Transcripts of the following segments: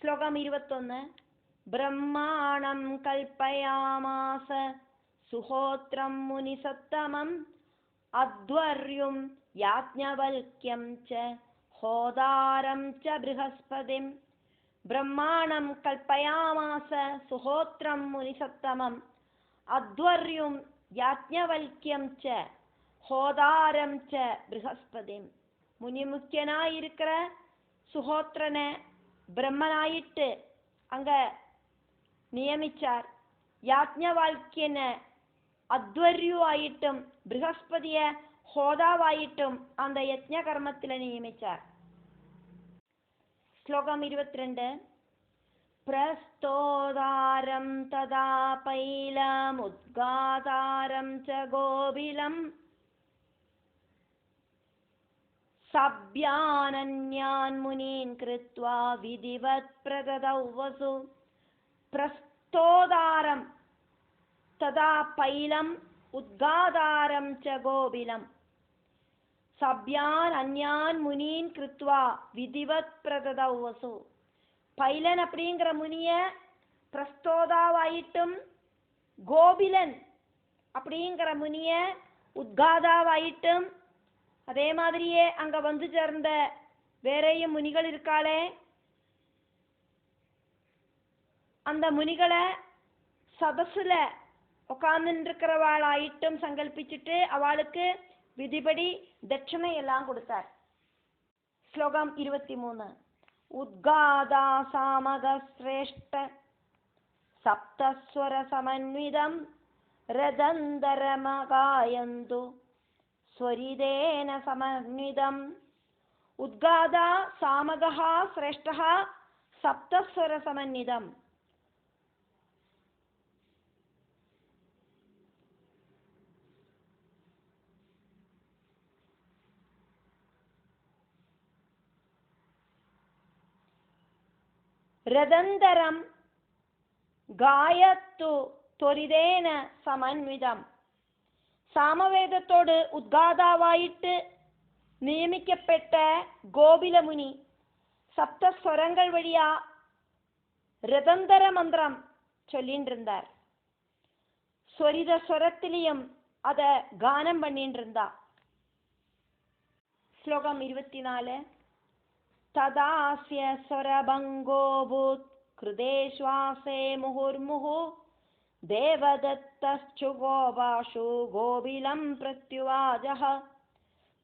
ശ്ലോകം 21. ബ്രഹ്മാണം കൽപ്പയാമാസ സുഹോത്രം മുനിസത്തമം അധ്വർയും യാജ്ഞവൽക്യം ച ഹോതാരം ച ബൃഹസ്പതിം. ബ്രഹ്മാണം കൽപ്പയാമാസ സുഹോത്രം മുനിസത്തമം അധ്വർയും യാജ്ഞവൽക്യം ച ஹோதாரம் ச ப்ரஹஸ்பதிம். முனிமுக்கியனாயிருக்கிற சுஹோத்திரனை பிரம்மனாயிட்டு அங்க நியமிச்சார். யாஜ்ஞவல்க்யனை அத்வர்யுவாயிட்டும் ப்ரஹஸ்பதிய ஹோதாவாயிட்டும் அந்த யஜ்ஞ கர்மத்தில் நியமிச்சார். ஸ்லோகம் 22. பிரஸ்தோதாரம் ததா பைலம் உத்காதாரம் ச கோபிலம் சப்யானன்யான் முனீன் கிருத்வா விதிவத் பிரததௌ வசு. பிரஸ்தோதாரம் ததா பைலம் உத்காதாரம் ச கோபிலம் சப்யான் அன்யான் முனீன் கிருத்வா விதிவத் பிரததௌ வசு. பைலன் அப்படிங்கிற முனிய பிரஸ்தோதாவாயிட்டும் கோபிலன் அப்படிங்கிற முனிய உத்காதாவாயிட்டும் அதே மாதிரியே அங்க வந்து சேர்ந்த வேறையும் முனிகள் இருக்காளே அந்த முனிகளை சதசுல உட்கார்ந்துருக்கிறவாளாயிட்டும் சங்கல்பிச்சுட்டு அவளுக்கு விதிபடி தட்சணை எல்லாம் கொடுத்தார். ஸ்லோகம் 23. உத்காதா சாமக ஸ்ரேஷ்ட சப்தஸ்வர சமன்விதம் ரதந்தரமகாயந்து ஸ்வரிதேன சமன்விதம். உத்காதா சாமகः ஸ்ரேஷ்டः சப்தஸ்வர சமன்விதம். ரதந்தரம் காயத்து தொரிதேன சமன்விதம். சாமவேதத்தோடு உத்காதாவாயிட்டு நியமிக்கப்பட்ட கோபிலமுனி சப்தஸ்வரங்கள் வழியா ரதந்தர மந்திரம் சொல்லிட்டு இருந்தார். ஸ்வரித ஸ்வரத்திலையும் அத கானம் பண்ணிட்டு இருந்தா. ஸ்லோகம் 24. ததாஸ்ய ஸ்வரபங்கோபூத் கிருதே ஸ்வாசே முஹுர்முஹு தேவதத்தஸ்சு கோபாஷு கோபிலம் பிரத்யுவாஜஹ.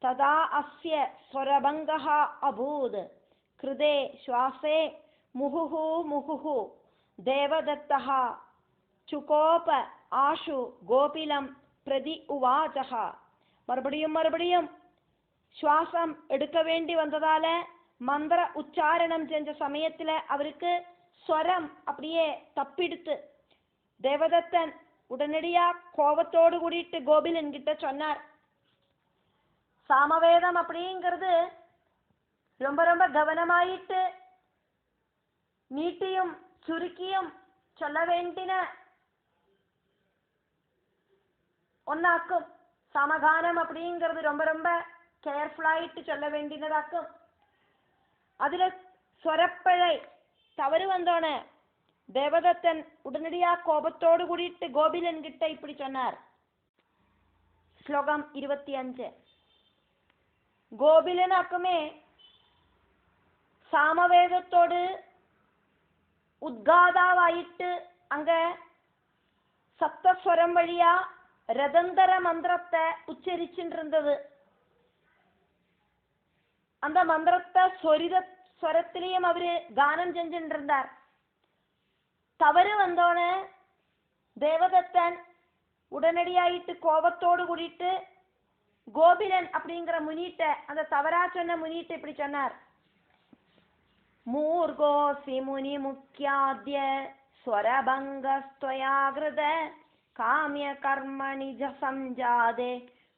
ததா அஸ்ய ஸ்வரபங்கः அபூத் கிருதே ஸ்வாசே முஹுஹு முஹுஹு தேவதத்தः சுகோப ஆஷு கோபிலம் பிரதி உவாஜஹ. மறுபடியும் சுவாசம் எடுக்க வேண்டி வந்ததால மந்திர உச்சாரணம் செஞ்ச சமயத்துல அவருக்கு ஸ்வரம் அப்படியே தப்பிடுத்து. தேவதத்தன் உடனடியா கோபத்தோடு கூடிட்டு கோபிலன் கிட்ட சொன்னார், சாமவேதம் அப்படிங்கிறது ரொம்ப ரொம்ப கவனமாயிட்டு நீட்டியும் சுருக்கியும் சொல்ல வேண்டின ஒன்னாக்கும். சமகானம் அப்படிங்கிறது ரொம்ப ரொம்ப கேர்ஃபுல்லாயிட்டு சொல்ல வேண்டினதாக்கும். அதுல ஸ்வரப்பிழை தவறு வந்தோன தேவதத்தன் உடனடியா கோபத்தோடு கூடிட்டு கோபிலன் கிட்ட இப்படி சொன்னார். ஸ்லோகம் 25. கோபிலனாக்குமே சாமவேதத்தோடு உத்காதாவாயிட்டு அங்க சப்தஸ்வரம் வழியா ரதந்தர மந்திரத்தை உச்சரிச்சுட்டு இருந்தது. அந்த மந்திரத்தை ஸ்வரத்திலையும் அவரு கானம் செஞ்சுட்டு இருந்தார். தவறு வந்தோன தேவதத்தன் உடனடியாயிட்டு கோபத்தோடு கூடிட்டு கோபிலன் அப்படிங்கிற முனிட்ட அந்த தவறா சொன்ன முனிட்ட இப்படி சொன்னார். மூர்கோசி முனி முக்கியாத்ய ஸ்வரபங்கஸ்த்வயாகிருத காமிய கர்மணி சம்ஜாதே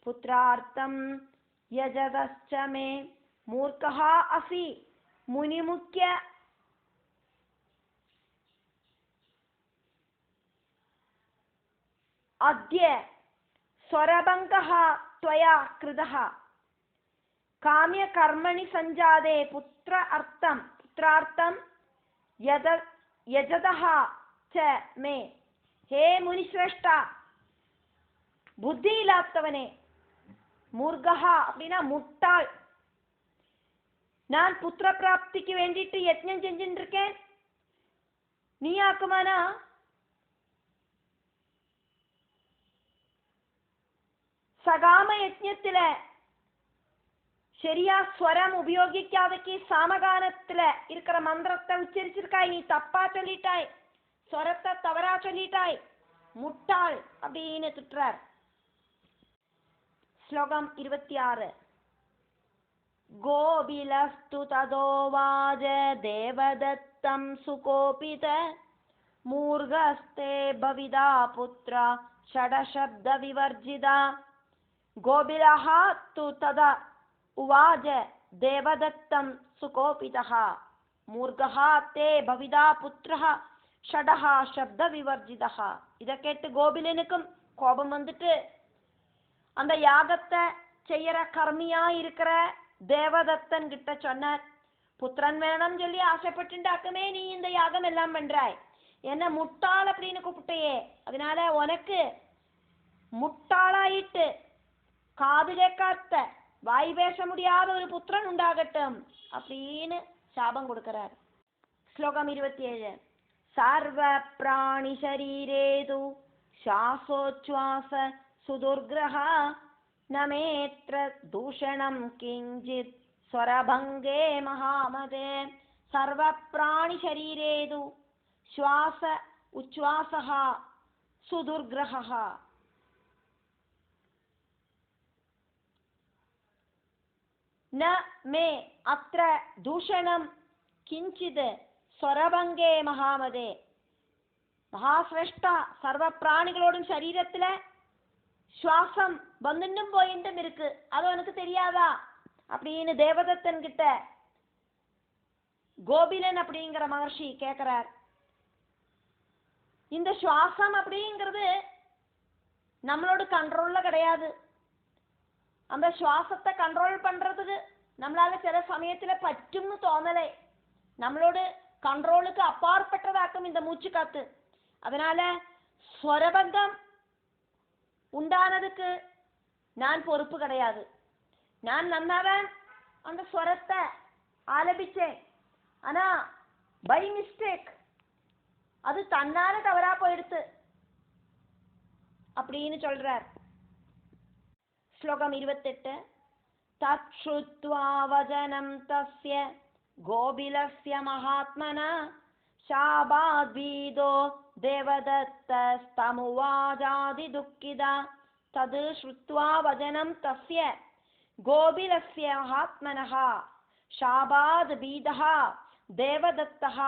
புத்ரார்த்தம் யஜதஸ்ச மே. மூர்க்கः அசி முனிமுக்கிய அத்ய ஸ்வரபங்கः त्वया कृतः काम्य कर्मणि संजाते पुत्रार्थम യജ യജതഃ ച മേ, ഹേ മുനിശ്രേഷ്ഠ, புத்தியில்லாதவனே, மூர்கஹா அப்படின்னா முட்டாள், நான் புத்திர பிராப்திக்கு வேண்டிட்டு யஜ்ஞம் செஞ்சுட்டு இருக்கேன், நீ ஆக்குமானா சகாம யஜ்ஞத்துல சரியா ஸ்வரம் உபயோகிக்காதக்கு சாமகானத்துல இருக்கிற மந்திரத்தை உச்சரிச்சிருக்காய், நீ தப்பா சொல்லிட்டாய், ஸ்வரத்தை தவறா சொல்லிட்டாய், முட்டாள் அப்படின்னு திட்டுறார். ஸ்லோகம் 26. கோபிலஸ்து ததோவாஜ தேவதத்தம் சுகோபித மூர்கஸ்தே பவிதா புத்ரா ஷடசப்த விவர்ஜிதா. கோபிலஹ து ததா உவாஜ தேவதத்தம் சுகோபிதः மூர்கஹ தே பவிதா புத்ரः ஷடஹ சப்த விவர்ஜிதः. இதை கேட்டு கோபிலனுக்கும் கோபம் வந்துட்டு அந்த யாகத்தை செய்யற கர்மியா இருக்கிற தேவதத்தன் கிட்ட சொன்னார், புத்திரன் வேணும் சொல்லி ஆசைப்பட்டுண்டாக்குமே நீ இந்த யாகம் எல்லாம் பண்றாய், என்ன முட்டாள் அப்படின்னு கூப்பிட்டையே, அதனால உனக்கு முட்டாளாயிட்டு காது கேட்காத்த வாய் பேச முடியாத ஒரு புத்திரன் உண்டாகட்டும் அப்படின்னு சாபம் கொடுக்கிறார். ஸ்லோகம் 27. சர்வ பிராணி சரீரேது சாசோச்வாச சுதுர்கிரஹ நமேத்ர தூஷணம் கிஞ்சித் ஸ்வரபங்கே மகாமதே. சர்வ பிராணி சரீரேது ஸ்வாச உச்வாசஹ சுதுர்கிரஹ. ந மே அத்ர தூஷணம் கிஞ்சித் ஸ்வரபங்கே மகாமதே. மகாசிரேஷ்டா, சர்வ பிராணிகளோடும் சரீரத்துல சுவாசம் வந்துட்டும் போயிட்டும் இருக்கு, அது உனக்கு தெரியாதா அப்படின்னு தேவதத்தன் கிட்ட கோபிலன் அப்படிங்கிற மகர்ஷி கேட்கிறார். இந்த சுவாசம் அப்படிங்கிறது நம்மளோட கண்ட்ரோல்ல கிடையாது. அந்த சுவாசத்தை கண்ட்ரோல் பண்றதுக்கு நம்மளால சில சமயத்துல பറ്റുம்னு தோணலை, நம்மளோட கண்ட்ரோலுக்கு அப்பாற்பட்டதாக்கும் இந்த மூச்சு காத்து. அதனால ஸ்வரபங்கம் உண்டானதுக்கு நான் பொறுப்பு கிடையாது. நான் நன்னாதான் அந்த ஸ்வரத்தை ஆலபிச்சேன், ஆனா பை மிஸ்டேக் அது தன்னால தவறா போயிடுத்து அப்படின்னு சொல்றார். ஸ்லோகம் 28. தத் ஸ்ருத்வா வஜனம் தஸ்ய கோபிலஸ்ய மகாத்மனா சாபாத்வீதோ தேவதத்தஸ்தமுவாஜாதி துக்கிதா. தது ஸ்ருத்வா வஜனம் தஸ்ய கோபிலஸ்ய மகாத்மனः சாபாத்வீதः தேவதத்தः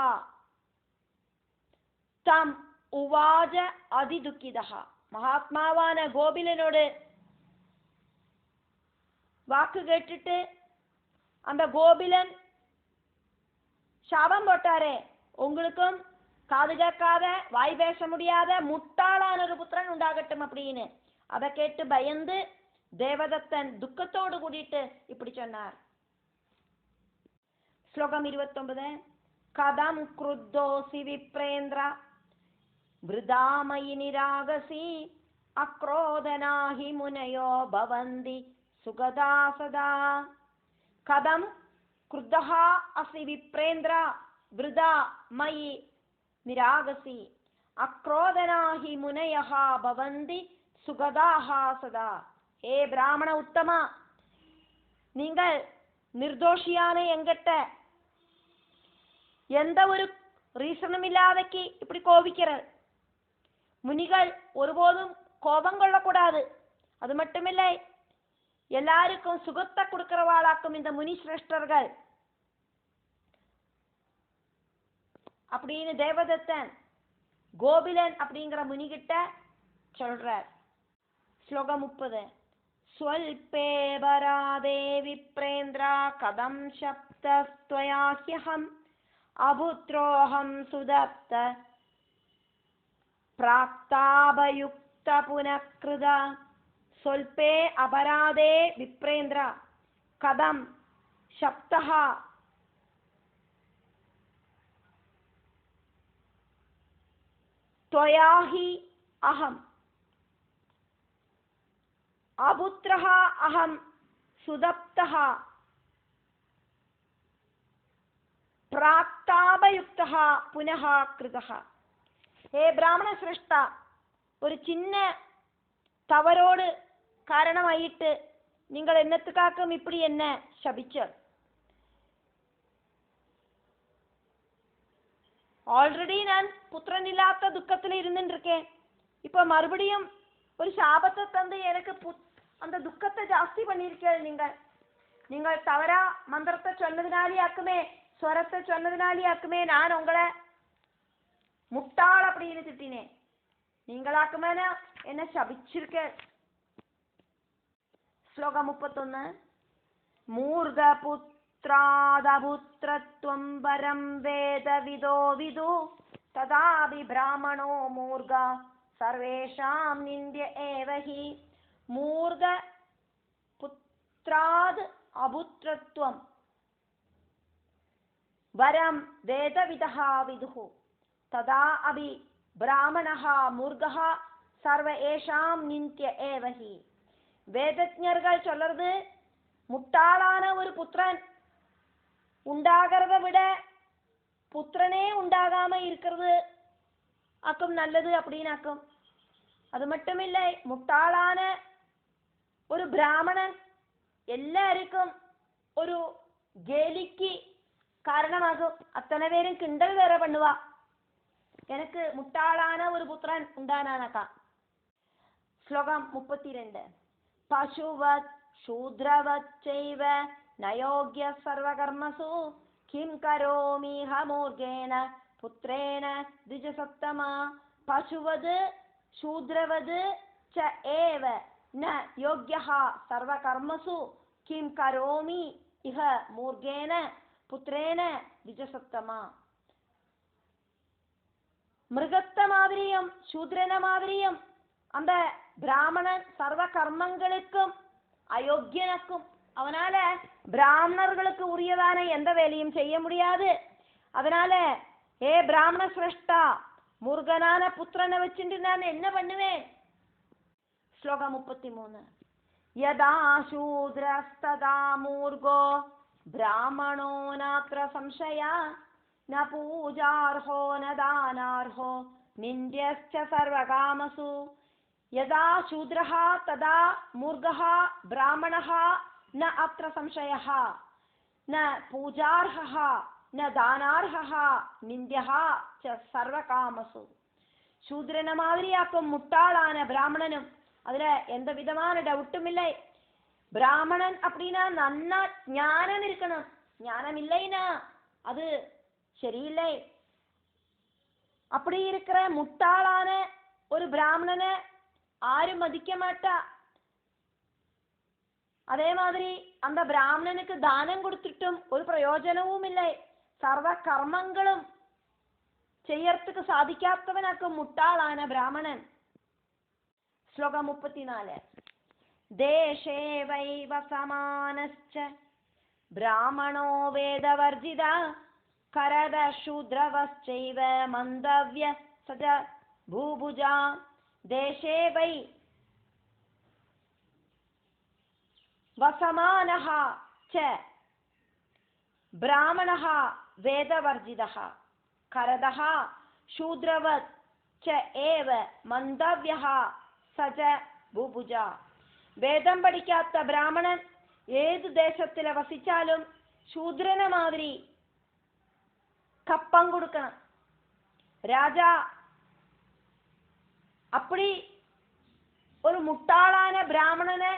தம் உவாஜ அதிதுக்கிதः. மகாத்மாவான கோபிலனோடு வாக்கு கேட்டுட்டு அந்த கோபிலன் சாபம் போட்டாரே, உங்களுக்கும் காது கேட்காத வாய் பேச முடியாத முட்டாளான ஒரு புத்திரன் உண்டாகட்டும் அப்படின்னு. அதை கேட்டு பயந்து தேவதத்தன் துக்கத்தோடு கூடிட்டு இப்படி சொன்னார். ஸ்லோகம் 29. கதம் க்ருத்தோசி விப்ரேந்திரா விருதாமயி நிராகசி அக்ரோதனாஹி முனயோ பவந்தி சுகதா சதா. கதம் க்ருத்தः அசி விப்ரேந்திரா விருதா மயி நிராகசி அக்ரோதனாஹி முனயः பவந்தி சுகதாஹ சதா. ஹே பிராமண உத்தமா, நீங்கள் நிர்தோஷியான எங்கிட்ட எந்த ஒரு ரீசனும் இல்லாதக்கு இப்படி கோபிக்கிறார். முனிகள் ஒருபோதும் கோபம் கொள்ளக்கூடாது. அது மட்டுமில்லை, எல்லாருக்கும் சுகத்தை கொடுக்கிறவாளாக்கும் இந்த முனி சிரேஷ்டர்கள் அப்படின்னு தேவதத்தன் கோபிலன் அப்படிங்கிற முனிகிட்ட சொல்றார். ஸ்லோகம் 30. ஸ்வல்பே பராதே விப்ரேந்திரா கதம் சப்தஸ்த்வயாஹ்யஹம் அபுத்ரோஹம் சுதப்த பிராக்தாபயுக்த புனக்ருதா. சொல்பே அபராதே விப்ரேந்திரா கதம் சப்தஹ त्वयाहि अहम् अपुत्रः अहं सुदप्तः പ്രാക്താപയുക്തഃ പുനഃ കൃതഃ. ഹേ ബ്രാഹ്മണ ശ്രേഷ്ഠ, ഒരു ചിന്ന തവറോട് കാരണമായിട്ട് നിങ്ങൾ എന്നത്തുക്കാക്കും ഇപ്പടി എന്നെ ശപിച്ച്. ഓൾറെഡി ഞാൻ പുത്രനില്ലാത്ത ദുഃഖത്തിൽ ഇരുന്നിട്ടിരിക്കേ, ഇപ്പൊ മറുപടിയും ഒരു ശാപത്തെ തந்து എനിക്ക് அந்த துக்கத்தை ஜாஸ்தி பண்ணியிருக்கீங்க. നിങ്ങൾ தவற மந்திரத்தை சொன்னதினாலேயாக்குமே, ஸ்வரத்தை சொன்னதினாலேயாக்குமே நான் உங்களை முட்டாள் அப்படின்னு திட்டினேன். நீங்களாக்குமேன என்ன ശപിച്ചിരിക്ക. ശ്ലോകം 31. മൂർഖപുത്രാദപുത്രത്വം പരം വേദവിദോ വിദു തഥാപി ബ്രാഹ്മണോ മൂർഖ സർവേഷാം നിന്ദ്യ ഏവ ഹി. മൂർഖപുത്രാദ് അപുത്രത്വം വരം വേദവിദഃ വിദുഃ തഥാ അപി ബ്രാഹ്മണഃ മൂർഖഃ സർവേഷാം നിന്ദ്യ ഏവ ഹി. வேதஜர்கள் சொல்றது, முட்டாளான ஒரு புத்திரன் உண்டாகிறத விட புத்திரனே உண்டாகாம இருக்கிறது அக்கும் நல்லது அப்படின்னு அக்கும். அது மட்டும் இல்லை, முட்டாளான ஒரு பிராமணன் எல்லாருக்கும் ஒரு கேலிக்கு காரணமாகும். அத்தனை பேரும் கிண்டல் வேற பண்ணுவா, எனக்கு முட்டாளான ஒரு புத்திரன் உண்டானானக்கா. ശ്ലോകം 32. പശുവത് ശൂദ്രവത് ചൈവ നയോഗ്യ സർവകർമ്മസു കിം കരോമിഹ മൂർഖേന പുത്രേണ ദ്വിജസത്തമ. പശുവത് ശൂദ്രവത് ച ഏവ ന യോഗ്യഃ സർവകർമ്മസു കിം കരോമി ഇഹ മൂർഖേന പുത്രേണ ദ്വിജസത്തമ. மிருகத்த மாதிரியும் சூத்ரன மாதிரியும் அந்த பிராமணன் சர்வ கர்மங்களுக்கும் அயோக்கியனுக்கும். அவனால பிராமணர்களுக்கு உரியதான எந்த வேலையும் செய்ய முடியாது. அதனால ஏ பிராமண சிரேஷ்டா, முருகனான புத்திரனை வச்சுட்டு நான் என்ன பண்ணுவேன்? ശ്ലോകം 33. യദാ ശൂദ്രസ്തദാ മൂർഖോ ബ്രാഹ്മണോ നാത്ര സംശയ ന പൂജാർഹോ ന ദാനാർഹോ നിന്ദ്യശ്ച സർവകാമസു. യദാ ശൂദ്രഃ തദാ മൂർഖഃ ബ്രാഹ്മണഃ ന അത്ര സംശയഃ ന പൂജാർഹഃ ന ദാനാർഹഃ നിന്ദ്യഃ ച സർവകാമസു. ശൂദ്രനെ மாதிரியாக்கும் முட்டாளான பிராமணனும், அதுல எந்த விதமான டவுட்டும் இல்லை. பிராமணன் அப்படின்னா நன்னா ஞானம் இருக்கணும். ஞானம் இல்லைன்னா அது சரியில்லை. அப்படி இருக்கிற முட்டாளான ஒரு பிராமணனை ஆரும் மதிக்க மாட்டா. அதே மாதிரி அந்த பிராமணனுக்கு தானம் கொடுத்துட்டும் ஒரு பிரயோஜனവും இல்லை. സർവ കർമ്മങ്ങളും ചെയ്യறதுக்கு സാധിക്കാത്തവനാക്കും മുട്ടാളാன ബ്രാഹ്മണൻ. ശ്ലോകം 34. ദേശേ വൈവ സമാനശ്ച ബ്രാഹ്മണോ വേദവർജിത കരദ ശൂദ്രവശ്ചൈവ മന്ദവ്യ സജ ഭൂഭുജ. ദേശേ വൈ വസമാനഃ ച ബ്രാഹ്മണഃ വേദവർജിതഃ കരദഃ ശൂദ്രവത് ച ഏവ മന്ദവ്യഃ സജ ഭൂഭുജ. വേദം പഠിക്കാത്ത ബ്രാഹ്മണൻ ഏത് ദേശത്തിലെ വസിച്ചാലും ശൂദ്രനെ മാതിരി കപ്പം കൊടുക്കണം. രാജാ அப்படி ஒரு முட்டாளான பிராமணனை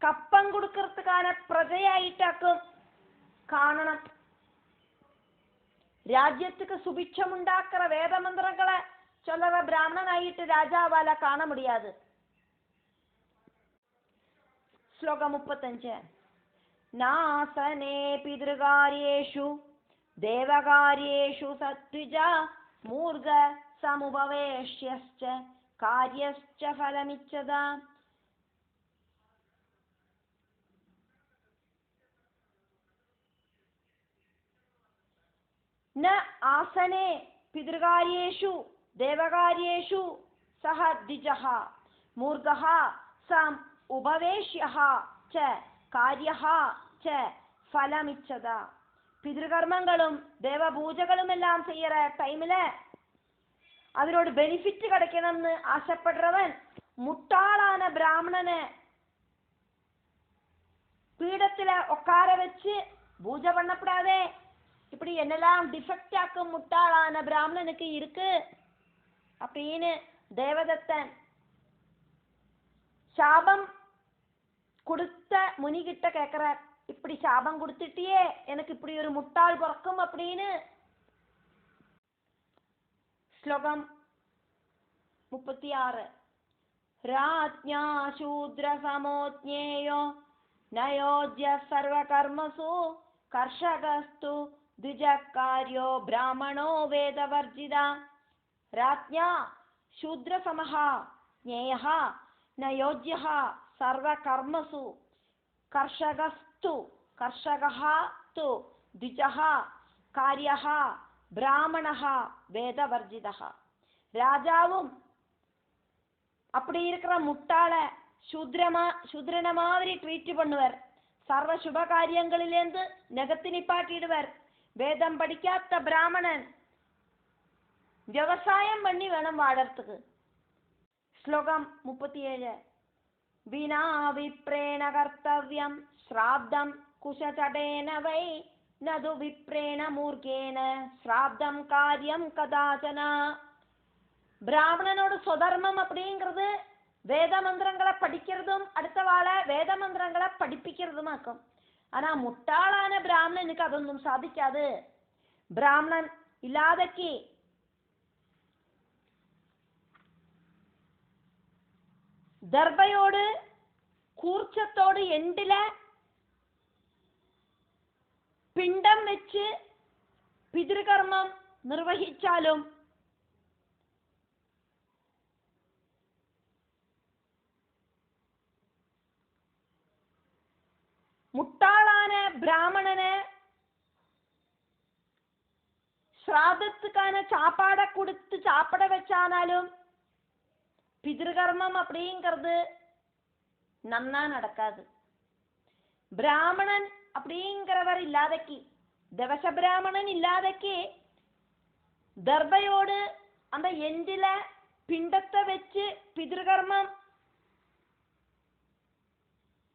கப்பம் கொடுக்கறதுக்கான பிரஜையாயிட்டாக்கும் കാണണം. രാജ്യத்துக்கு சுபிட்சம் உண்டாக்குற வேத மந்திரங்களை சொல்லுற பிராமணனாயிட்டு ராஜாவால காண முடியாது. ശ്ലോകം 35. നാസനേ പിതൃകാര്യേഷു ദേവകാര്യേഷു സത്വിജ മൂർഖ സമുപവേശ്യശ്ച കാര്യശ്ച ഫലമിച്ഛത. ന ആസനേ പിതൃകാര്യേഷു देवकार्येषु सः द्विजः मूर्खः सम् उपवेश्यः च कार्यः च ഫലമിച്ഛത. പിതൃകർമ്മങ്ങളും ദേവപൂജകളും എല്ലാം ചെയ്യற ടൈമില് അതിനോട് ബെനിഫിറ്റ് கிடைக்கணும்னு ஆசைப்படுறவன் முட்டாளான பிராமணனை பீடத்துல உட்கார வச்சு பூஜை பண்ணப்படாதே, இப்படி என்னெல்லாம் டிஃபெக்ட் ஆக்கும் முட்டாளான பிராமணனுக்கு இருக்கு அப்படின்னு தேவதத்தன் சாபம் கொடுத்த முனிகிட்ட கேட்கிறார். இப்படி சாபம் கொடுத்துட்டியே, எனக்கு இப்படி ஒரு முட்டாள் பிறக்கும் அப்படின்னு. ശ്ലോകം 36. രാജ്ഞാ ശൂദ്രസമോജ്ഞേയോ നയോജ്യ സർവകർമ്മസു കർഷകസ്തു ദ്വിജകാര്യോ ബ്രാഹ്മണോ വേദവർജിത. രാജ്ഞാ ശൂദ്രസമഃ ജ്ഞേയഃ നയോജ്യഃ സർവകർമ്മസു കർഷകസ്തു കർഷകഃ തു ദ്വിജഃ കാര്യഃ பிராமணஹ வேதவர்ஜிதஹ. ராஜாவும் அப்படி இருக்கிற முட்டாள சூத்ரன மாதிரி ட்ரீட் பண்ணுவர். சர்வ சுப காரியங்களிலேருந்து நெகத்தி நிப்பாட்டிடுவர். வேதம் படிக்காத பிராமணன் விவசாயம் பண்ணி வேணும் வாழறதுக்கு. ஸ்லோகம் 37. வினா விப்ரேண கர்த்தவ்யம் ஸ்ராப்தம் குஷசடேன வை நது விப்ரேண மூர்க்கேன ஸ்ராப்தம் காரியம் கதாச்சன. பிராமணனோட சுதர்மம் அப்படிங்கிறது வேத மந்திரங்களை படிக்கிறதும் அடுத்த வாழ வேத மந்திரங்களை படிப்பிக்கிறதுமாக்கும். ஆனா முட்டாளான பிராமணனுக்கு அതൊന്നും சாதிக்காது. பிராமணன் இல்லாதக்கு ദർഭയോട് കൂർച്ചത്തോട് എണ്ടില പിണ്ടം വെച്ച് പിതൃകർമ്മം നിർവഹിച്ചാലും മുട്ടാളാന பிராமணனை ஸ்ராதத்துக்கான சாப்பாடை கொடுத்து சாப்பிட வச்சானாலும் பிதൃகர்மம் அப்படிங்கிறது நன்னா நடக்காது. பிராமணன் அப்படிங்கிறவர் இல்லாதக்கு, தவச பிராமணன் இல்லாதக்கு தர்பையோடு அந்த எண்டில பிண்டத்தை வச்சு பிதൃகர்மம்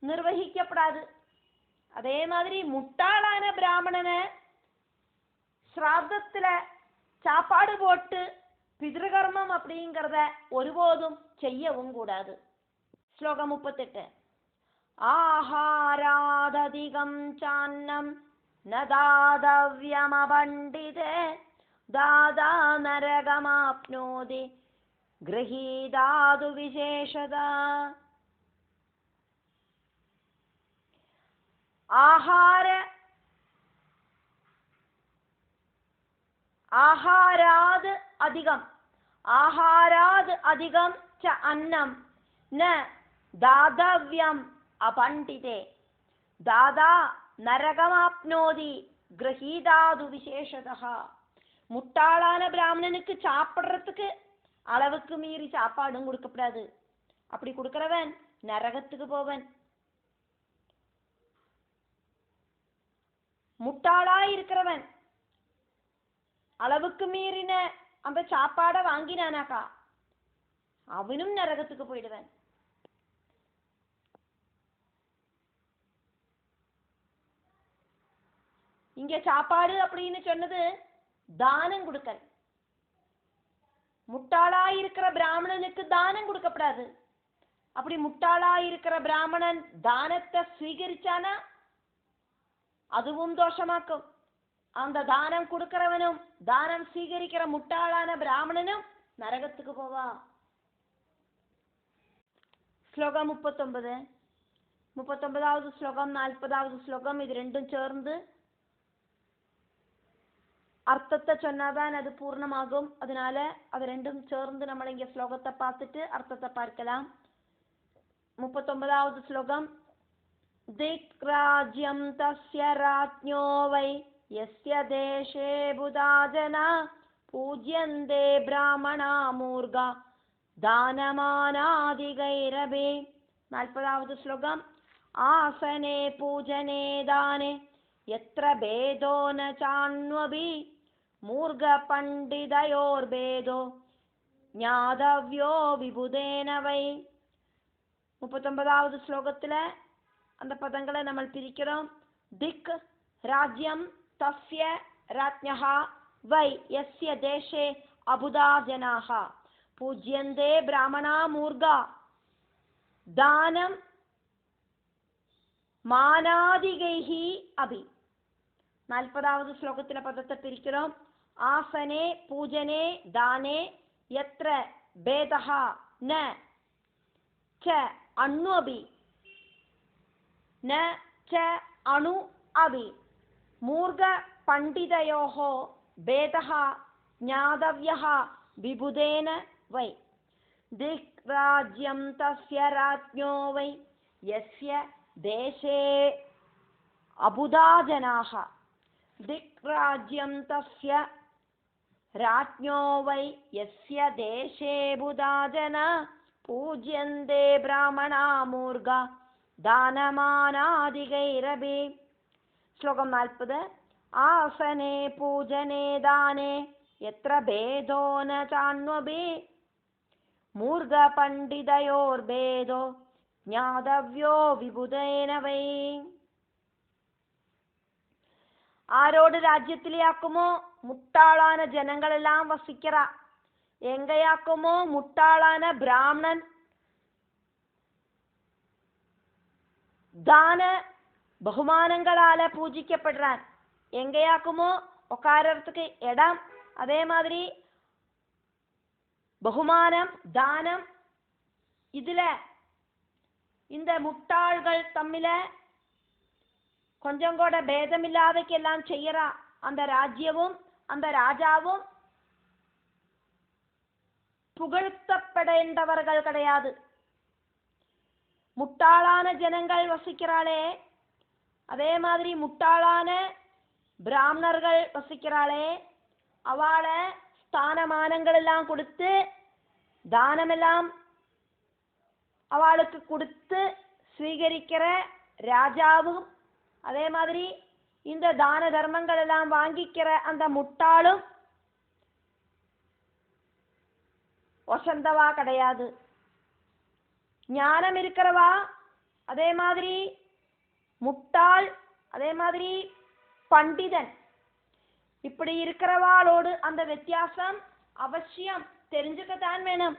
நிர்வகிக்கப்படாது. அதே மாதிரி முட்டாளான பிராமணனை ஸ்ராத்தத்துல சாப்பாடு போட்டு பிதൃகர்மம் அப்படிங்கிறத ஒருபோதும் செய்யவும் கூடாது. ஸ்லோகம் 38. ஆஹாராததிகம் சான்னம் நதாதவ்யமபண்டிதே தாதா நரகமாப்னோதி கிரஹீதாது விசேஷதா. ஆஹாராத் அதிகம் ஆஹாராத் அதிகம் ச அன்னம் ந தாதவ்யம் அபண்டிதே தாதா நரகமாப்னோதி கிரஹீதாது விசேஷதா. முட்டாளான பிராமணனுக்கு சாப்பிட்றதுக்கு அளவுக்கு மீறி சாப்பாடும் கொடுக்கப்படாது. அப்படி கொடுக்கிறவன் நரகத்துக்கு போவன். முட்டாளாய் இருக்கிறவன் அளவுக்கு மீறின அந்த சாப்பாடை வாங்கினானாக்கா அவனும் நரகத்துக்கு போயிடுவன். இங்க சாப்பாடு அப்படின்னு சொன்னது தானம் கொடுக்கல். முட்டாளாய் இருக்கிற பிராமணனுக்கு தானம் கொடுக்கப்படாது. அப்படி முட்டாளாய் இருக்கிற பிராமணன் தானத்தை ஸ்வீகரிச்சானா அதுவும் தோஷமாக்கும். அந்த தானம் கொடுக்கிறவனும் தானம் ஸ்வீகரிக்கிற முட்டாளான பிராமணனும் நரகத்துக்கு போவா. ஸ்லோகம் 39. 39வது ஸ்லோகம் 40வது ஸ்லோகம் இது ரெண்டும் சேர்ந்து அர்த்தத்தை சொன்னாதான் அது பூர்ணமாகும். அதனால அது ரெண்டும் சேர்ந்து நம்ம இங்க ஸ்லோகத்தை பார்த்துட்டு அர்த்தத்தை பார்க்கலாம். 39வது ஸ்லோகம். திக்ராஜ்யம் தஸ்ய ராஜ்ஞோ வை யஸ்ய தேசே புதாஜனா பூஜ்யந்தே பிராமணா மூர்கா தானமானாதிகைரபே. 40வது ஸ்லோகம். ஆசனே பூஜனே தானே யத்ர பேதோ ந சான்வபி மூர்க பண்டிதயோர்பேதோ ஞாதவ்யோ விபுதேன வை. 39வது ஸ்லோகத்துல அந்த பதங்களை நம்ம பிரிக்கிறோம். திக் ராஜ்யம் தஸ்ய ராஜ்ஞः வை யஸ்ய தேசே அபுதா ஜனாः பூஜ்யந்தே பிராமணா மூர்கா தானம் மானாதிகைஹி அபி. 40வது ஸ்லோகத்துல பதத்தை பிரிக்கிறோம். ஆசனே பூஜனே தானே யத்ர பேதஹ ந ச அணு அபி ந ச அணு அபி மூர்க பண்டிதயோः பேதஹ ஞாதவ்யः விபுதேன வை. திக் ராஜ்யம் தஸ்ய ராஜ்ஞோ வை யஸ்ய தேசே அபுதா ஜனாः திக் ராஜ்யம் தஸ்ய ராஜ்ஞோ வை யஸ்ய தேசே புதா ஜனா பூஜ்யந்தே பிராமணா மூர்கா தானமானாதிகைரபி. ஸ்லோகம் 40. ஆசனே பூஜனே தானே யத்ர பேதோ ந சான்வபி மூர்க பண்டிதயோர்பேதோ ஞாதவ்யோ விபுதேன வை. ஆரோடு ராஜ்யத்திலேயாக்குமோ முட்டாளான ஜனங்கள் எல்லாம் வசிக்கிறா. எங்கேயாக்குமோ முட்டாளான பிராமணன் தான பகுமானங்களால பூஜிக்கப்படுறான். எங்கேயாக்குமோ உட்காரத்துக்கு இடம், அதே மாதிரி பகுமானம் தானம். இதுல இந்த முட்டாள்கள் தம்மில கொஞ்சம் கூட பேதமில்லாதக்கெல்லாம் செய்யறா. அந்த ராஜ்யமும் அந்த ராஜாவும் புகழ்த்தப்படேண்டவர்கள் கிடையாது. முட்டாளான ஜனங்கள் வசிக்கிறாளே, அதே மாதிரி முட்டாளான பிராமணர்கள் வசிக்கிறாளே, அவளை ஸ்தானமானங்கள் எல்லாம் கொடுத்து தானமெல்லாம் அவளுக்கு கொடுத்து ஸ்வீகரிக்கிற ராஜாவும், அதே மாதிரி இந்த தான தர்மங்கள் எல்லாம் வாங்கிக்கிற அந்த முட்டாளும் வசந்தவா கிடையாது. ஞானம் இருக்கிறவா, அதே மாதிரி முட்டாள், அதே மாதிரி பண்டிதன், இப்படி இருக்கிறவாளோடு அந்த வித்தியாசம் அவசியம் தெரிஞ்சுக்கத்தான் வேணும்.